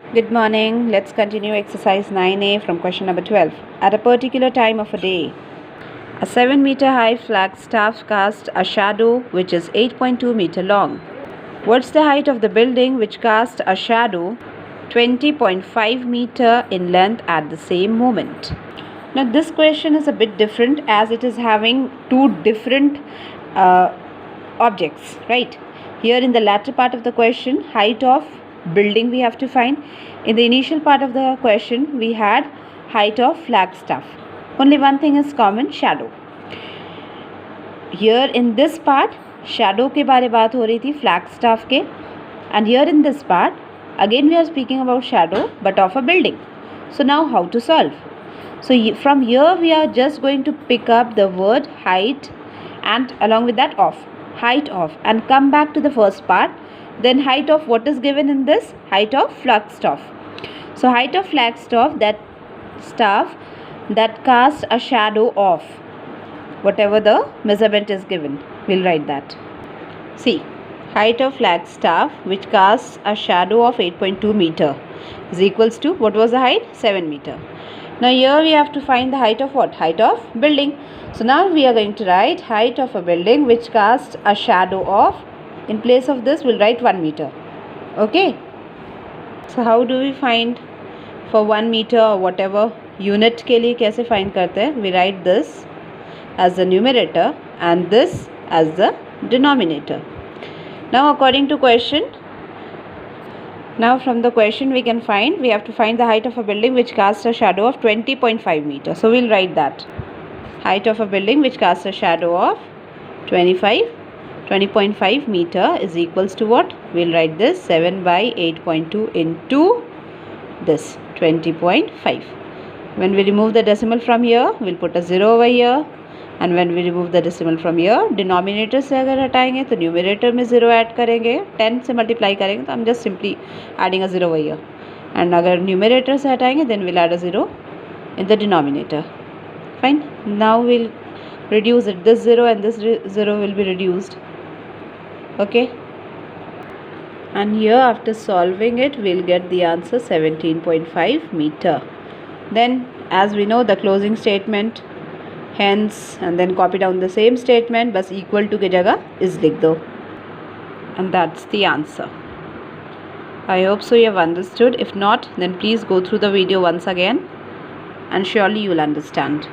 Good morning. Let's continue exercise 9A from question number 12. At a particular time of a day, a 7-meter high flagstaff casts a shadow which is 8.2 meter long. What's the height of the building which casts a shadow 20.5 meter in length at the same moment? Now this question is a bit different as it is having two different objects, right? Here in the latter part of the question, height of building we have to find. In the initial part of the question, we had height of flagstaff. Only one thing is common, shadow. Here in this part, shadow के बारे बात हो रही थी, flagstaff के. And here in this part, again we are speaking about shadow but of a building. So now how to solve? So from here we are just going to pick up the word height and along with that of. Height of, and come back to the first part. Then height of what is given in this? Height of flagstaff. So height of flagstaff, that staff that casts a shadow of whatever the measurement is given. We'll write that. See, height of flagstaff which casts a shadow of 8.2 meter is equals to, what was the height? 7 meter. Now here we have to find the height of what? Height of building. So now we are going to write height of a building which casts a shadow of, in place of this we'll write 1 meter. Okay. So how do we find for 1 meter or whatever unit के लिए कैसे find करते हैं? We write this as the numerator and this as the denominator. Now according to question, now from the question we can find, we have to find the height of a building which casts a shadow of 20.5 meter. So we'll write that. Height of a building which casts a shadow of 20.5 meter is equals to what? We'll write this 7 by 8.2 into this 20.5. When we remove the decimal from here, we'll put a 0 over here. And when we remove the decimal from here, denominator से अगर हटाएंगे तो numerator में 0 add करेंगे, 10 से multiply करेंगे तो हम just simply adding a 0 over here. And अगर numerator से हटाएंगे then we'll add a 0 in the denominator. Fine. Now we'll reduce it. This 0 and this 0 will be reduced. Okay. And here after solving it, we'll get the answer 17.5 meter. Then as we know the closing statement, hence, and then copy down the same statement, बस equal to की जगह is लिख दो. And that's the answer. I hope so you have understood. If not, then please go through the video once again and surely you will understand.